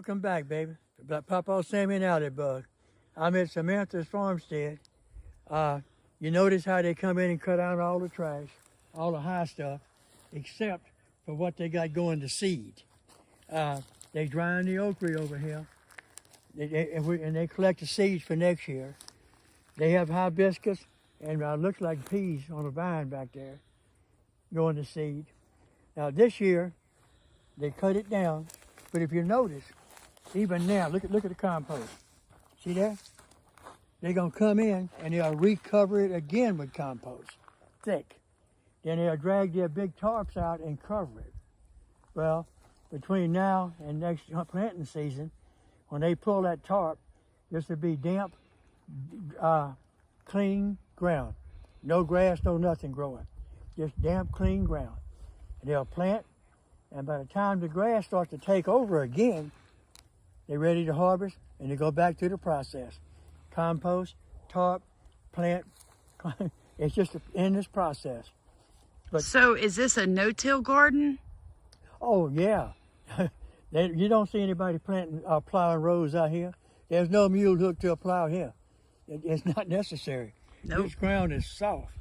Welcome back, baby. Papa Sammy and Alley Bug. I'm at Samantha's farmstead. You notice how they come in and cut out all the trash, all the high stuff, except for what they got going to seed. They drying the okra over here, and they collect the seeds for next year. They have hibiscus and looks like peas on the vine back there, going to seed. Now this year, they cut it down, but if you notice, even now, look at the compost. See that? They're gonna come in and they'll recover it again with compost, thick. Then they'll drag their big tarps out and cover it. Well, between now and next planting season, when they pull that tarp, this will be damp, clean ground. No grass, no nothing growing. Just damp, clean ground. And they'll plant, and by the time the grass starts to take over again, they're ready to harvest, and they go back through the process. Compost, tarp, plant. It's just an endless process. But, so is this a no-till garden? Oh, yeah. You don't see anybody planting, plowing rows out here. There's no mule hook to a plow here. It's not necessary. Nope. This ground is soft.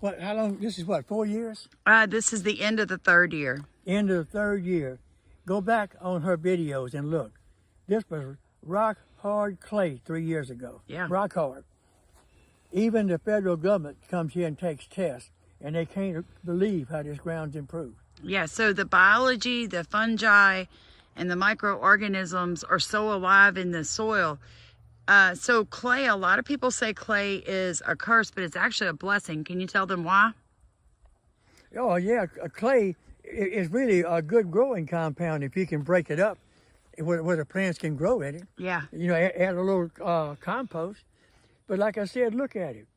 How long? This is what, 4 years? This is the end of the 3rd year. End of the 3rd year. Go back on her videos and look. This was rock hard clay 3 years ago. Yeah. Rock hard. Even the federal government comes here and takes tests, and they can't believe how this ground's improved. Yeah, so the biology, the fungi, and the microorganisms are so alive in the soil. So clay, a lot of people say clay is a curse, but it's actually a blessing. Can you tell them why? Oh, yeah. Clay is really a good growing compound if you can break it up where the plants can grow in it. Yeah. You know, add a little compost. But like I said, look at it.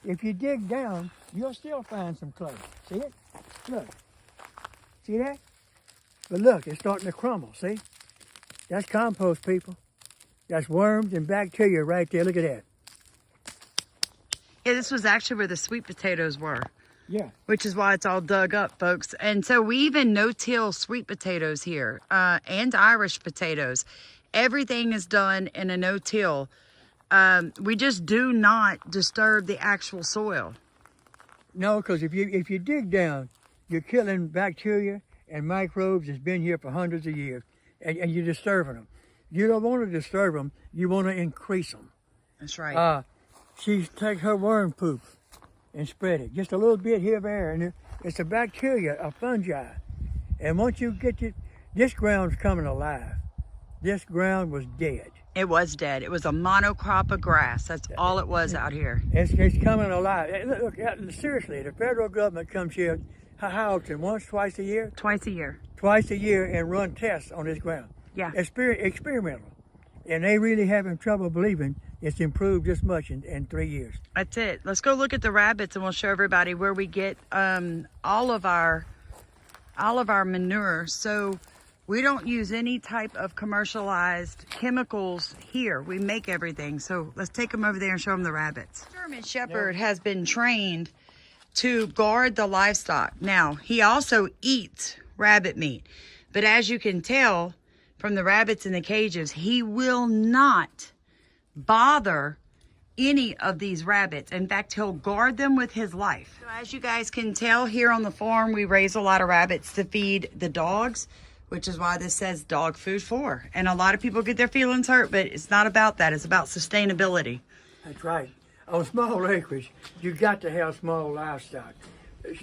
If you dig down, you'll still find some clay. See it? Look. See that? But look, it's starting to crumble, see? That's compost, people. That's worms and bacteria right there. Look at that. Yeah, this was actually where the sweet potatoes were. Yeah. Which is why it's all dug up, folks. And so we even no-till sweet potatoes here, and Irish potatoes. Everything is done in a no-till. We just do not disturb the actual soil. No, because if you dig down, you're killing bacteria and microbes that's been here for hundreds of years, and you're disturbing them. You don't want to disturb them. You want to increase them. That's right. She takes her worm poop and spread it. Just a little bit here there, and it's a bacteria, a fungi. And once you get this ground's coming alive. This ground was dead. It was dead. It was a monocrop of grass. That's all it was out here. It's coming alive. Look, seriously, the federal government comes here, how often? Once, twice a year? Twice a year. Twice a year and run tests on this ground. Yeah. Experimental. And they really having trouble believing it's improved this much in 3 years. That's it. Let's go look at the rabbits and we'll show everybody where we get all of our manure. So we don't use any type of commercialized chemicals here. We make everything. So let's take them over there and show them the rabbits. German Shepherd has been trained to guard the livestock. Now, he also eats rabbit meat. But as you can tell from the rabbits in the cages, he will not bother any of these rabbits. In fact, he'll guard them with his life. So as you guys can tell, here on the farm, we raise a lot of rabbits to feed the dogs, which is why this says dog food for. And a lot of people get their feelings hurt, but it's not about that. It's about sustainability. That's right. On small acreage, you got to have small livestock.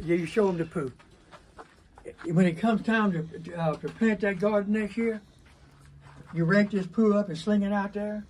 You show them the poop. When it comes time to plant that garden next year, you rake this poo up and sling it out there.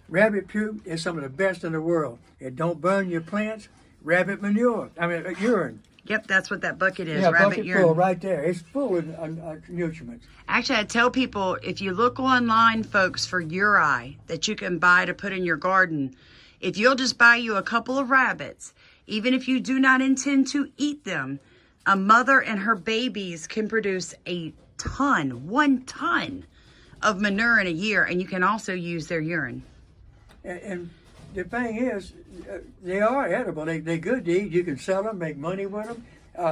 Rabbit poop is some of the best in the world. It don't burn your plants. Rabbit manure, urine. Yep, that's what that bucket is, yeah, rabbit bucket urine. Full right there. It's full of nutrients. Actually, I tell people, if you look online, folks, for uri that you can buy to put in your garden, if you'll just buy you a couple of rabbits, even if you do not intend to eat them, a mother and her babies can produce a ton, 1 ton of manure in a year, and you can also use their urine. And the thing is, they are edible. They're good to eat. You can sell them, make money with them.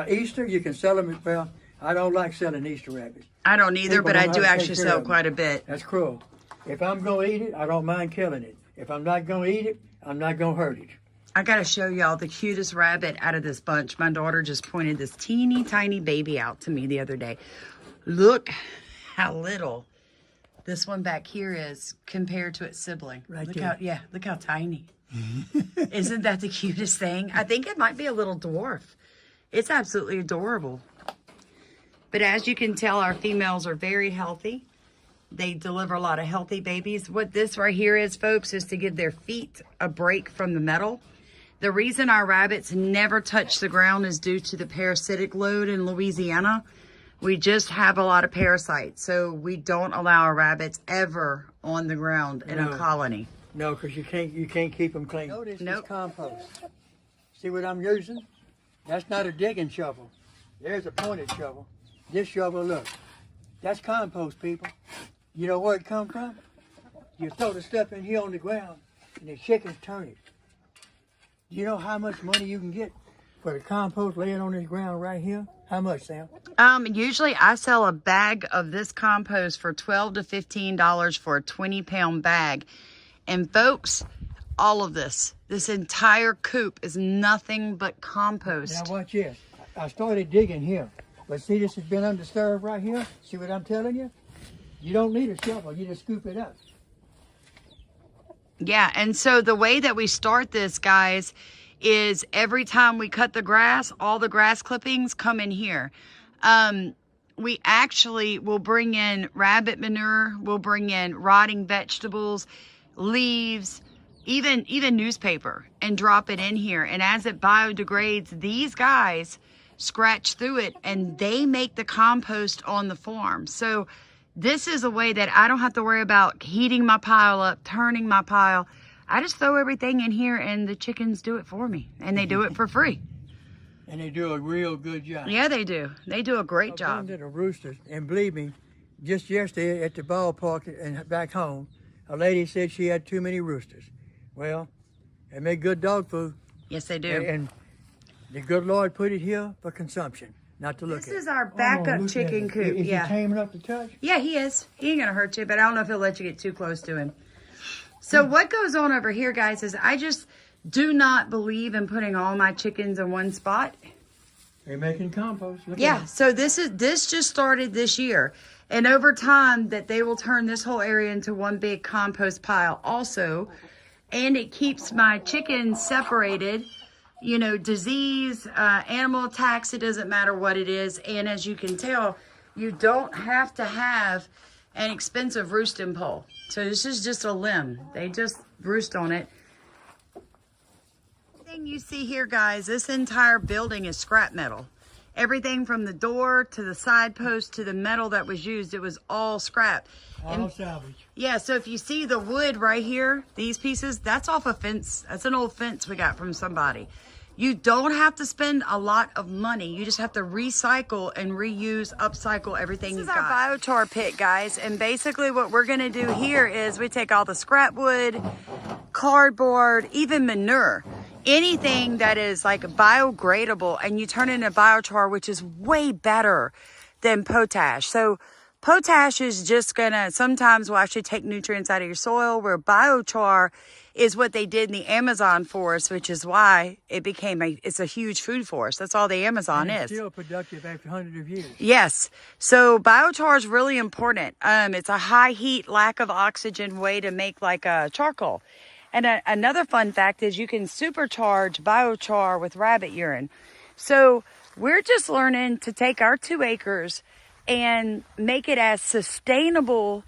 Easter, you can sell them. Well, I don't like selling Easter rabbits. I don't either, People but don't I know do how to actually take care sell of them. quite a bit. That's cruel. If I'm going to eat it, I don't mind killing it. If I'm not going to eat it, I'm not going to hurt it. I got to show y'all the cutest rabbit out of this bunch. My daughter just pointed this teeny tiny baby out to me the other day. Look how little this one back here is compared to its sibling. Right look there. how, yeah, look how tiny. Isn't that the cutest thing? I think it might be a little dwarf. It's absolutely adorable. But as you can tell, our females are very healthy. They deliver a lot of healthy babies. What this right here is, folks, is to give their feet a break from the metal. The reason our rabbits never touch the ground is due to the parasitic load in Louisiana. We just have a lot of parasites, so we don't allow our rabbits ever on the ground in a colony. No, because you can't keep them clean. Notice Nope. this compost. See what I'm using? That's not a digging shovel. There's a pointed shovel. This shovel, look, that's compost, people. You know where it come from? You throw the stuff in here on the ground, and the chickens turn it. Do you know how much money you can get for the compost laying on this ground right here? How much, Sam? Usually I sell a bag of this compost for $12 to $15 for a 20-pound bag. And folks, all of this entire coop is nothing but compost. Now watch this. I started digging here. But see, this has been undisturbed right here. See what I'm telling you? You don't need a shovel. You just scoop it up. Yeah, and so the way that we start this, guys, is every time we cut the grass, all the grass clippings come in here. We actually will bring in rabbit manure, we'll bring in rotting vegetables, leaves, even newspaper, and drop it in here. And as it biodegrades, these guys scratch through it and they make the compost on the farm. So this is a way that I don't have to worry about heating my pile up, turning my pile. I just throw everything in here and the chickens do it for me. And they do it for free. And they do a real good job. Yeah, they do. They do a great job. Of roosters, and believe me, just yesterday at the ballpark and back home, a lady said she had too many roosters. Well, they make good dog food. Yes, they do. And the good Lord put it here for consumption, not to look at. This is our backup chicken coop. Is Yeah. he tame enough to touch? Yeah, he is. He ain't gonna hurt you, but I don't know if he'll let you get too close to him. So what goes on over here, guys, is I just do not believe in putting all my chickens in one spot. They're making compost. Look Yeah, at it. so this just started this year. And over time that they will turn this whole area into one big compost pile also. And it keeps my chickens separated, you know, disease, animal attacks, it doesn't matter what it is. And as you can tell, you don't have to have an expensive roosting pole. So this is just a limb. They just roost on it. Everything you see here, guys, this entire building is scrap metal. Everything from the door to the side post to the metal that was used, it was all scrap. All salvage. Yeah, so if you see the wood right here, these pieces, that's off a fence. That's an old fence we got from somebody. You don't have to spend a lot of money. You just have to recycle and reuse, upcycle everything you've got. This is our biochar pit, guys. And basically what we're gonna do here is we take all the scrap wood, cardboard, even manure, anything that is like biodegradable, and you turn it into biochar, which is way better than potash. So potash is just gonna, sometimes will actually take nutrients out of your soil, where biochar is what they did in the Amazon forest, which is why it became it's a huge food forest. That's all the Amazon And is. still productive after hundreds of years. Yes. So biochar is really important. It's a high heat, lack of oxygen way to make like a charcoal. And another fun fact is you can supercharge biochar with rabbit urine. So we're just learning to take our 2 acres and make it as sustainable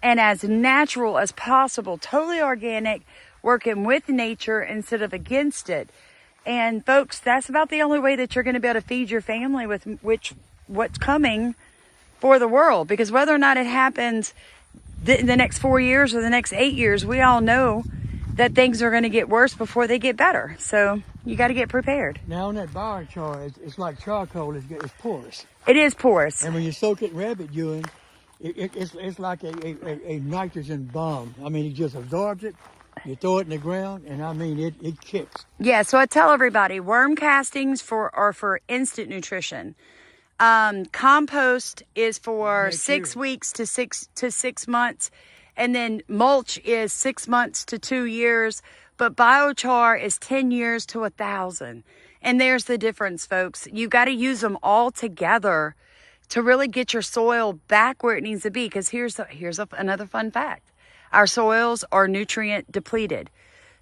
and as natural as possible, totally organic, working with nature instead of against it. And folks, that's about the only way that you're going to be able to feed your family with what's coming for the world. Because whether or not it happens in the next 4 years or the next 8 years, we all know that things are going to get worse before they get better. So you got to get prepared. Now on that biochar, it's like charcoal. It's porous. It is porous. And when you soak it in rabbit urine, it's like a nitrogen bomb. I mean, it just absorbs it. You throw it in the ground, and I mean, it kicks. Yeah, so I tell everybody, worm castings are for instant nutrition. Compost is for Next 6 year. weeks to 6 months. And then mulch is 6 months to 2 years. But biochar is 10 years to 1,000. And there's the difference, folks. You got to use them all together to really get your soil back where it needs to be. Because here's another fun fact. Our soils are nutrient depleted.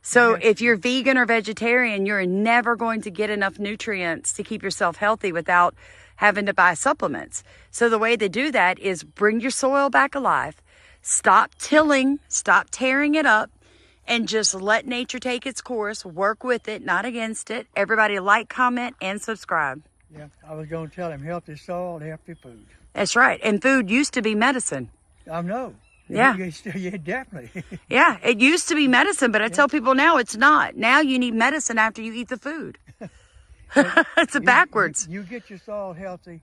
So if you're vegan or vegetarian, you're never going to get enough nutrients to keep yourself healthy without having to buy supplements. So the way to do that is bring your soil back alive. Stop tilling, stop tearing it up, and just let nature take its course. Work with it, not against it. Everybody like, comment, and subscribe. Yeah, I was going to tell him healthy soil, healthy food. That's right. And food used to be medicine. I know. Yeah. Yeah, definitely. Yeah, it used to be medicine, but I tell people now it's not. Now you need medicine after you eat the food. It's backwards. You get your soil healthy.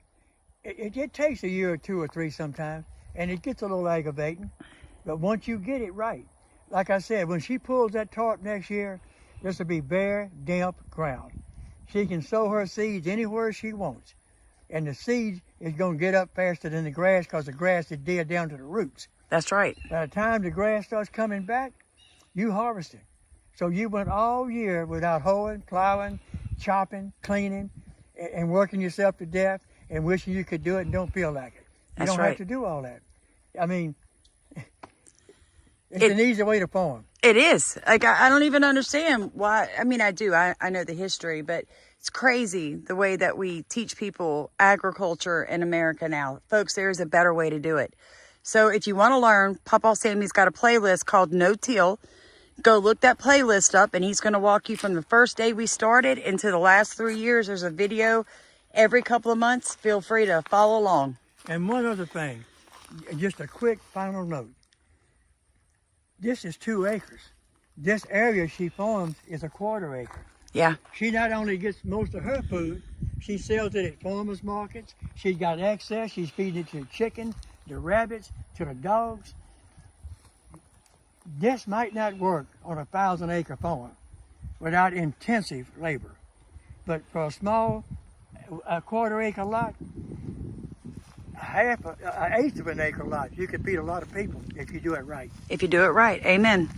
It takes a year or 2 or 3 sometimes, and it gets a little aggravating. But once you get it right, like I said, when she pulls that tarp next year, this will be bare, damp ground. She can sow her seeds anywhere she wants. And the seed is going to get up faster than the grass because the grass is dead down to the roots. That's right. By the time the grass starts coming back, you harvest it. So you went all year without hoeing, plowing, chopping, cleaning, and working yourself to death and wishing you could do it and don't feel like it. You That's don't right. have to do all that. I mean, it's an easy way to farm. It is. Like, I don't even understand why. I mean, I do. I know the history, but it's crazy the way that we teach people agriculture in America now. Folks, there is a better way to do it. So if you want to learn, Papa Sammy's got a playlist called No Till. Go look that playlist up, and he's going to walk you from the first day we started into the last 3 years. There's a video every couple of months. Feel free to follow along. And one other thing, just a quick final note. This is 2 acres. This area she farms is a 1/4 acre. Yeah. She not only gets most of her food, she sells it at farmers markets. She's got excess. She's feeding it to the chickens, the rabbits, to the dogs. This might not work on a 1,000-acre farm without intensive labor. But for a small, a 1/4 acre lot, an eighth of an acre lot, you could feed a lot of people if you do it right. If you do it right. Amen.